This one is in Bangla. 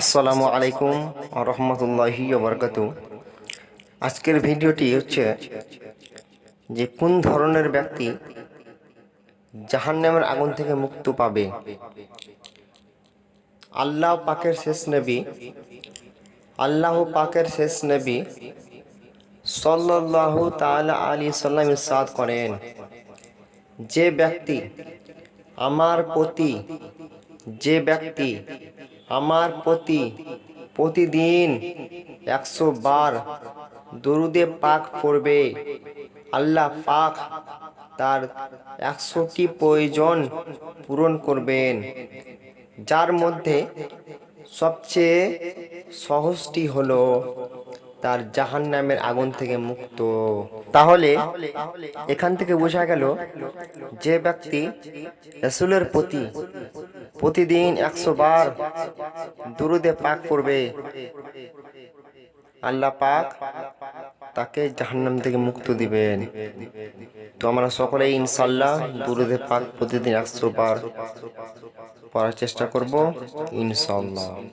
আসসালামু আলাইকুম ওয়া রাহমাতুল্লাহি ওয়া বারাকাতুহু। আজকের ভিডিওটি হচ্ছে যে কোন ধরনের ব্যক্তি জাহান্নামের আগুন থেকে মুক্তি পাবে। আল্লাহ পাকের শেষ নবী সাল্লাল্লাহু তাআলা আলাইহি সাল্লাম ইরশাদ করেন, যে ব্যক্তি আমার প্রতি প্রতিদিন 100 বার দরুদে পাক পড়বে, আল্লাহ পাক তার 100টি প্রয়োজন পূরণ করবেন, যার মধ্যে সবচেয়ে সহজটি হলো তার জাহান্নামের আগুন থেকে মুক্ত। তাহলে এখান থেকে বোঝা গেল, যে ব্যক্তি রাসূলের প্রতি প্রতিদিন 100 বার দুরূদে পাক পড়বে, আল্লাহ পাক তাকে জাহান্নাম থেকে মুক্তি দিবেন। তো আমরা সকলেই ইনশাআল্লাহ দুরূদে পাক প্রতিদিন 100 বার পড়ার চেষ্টা করব ইনশাআল্লাহ।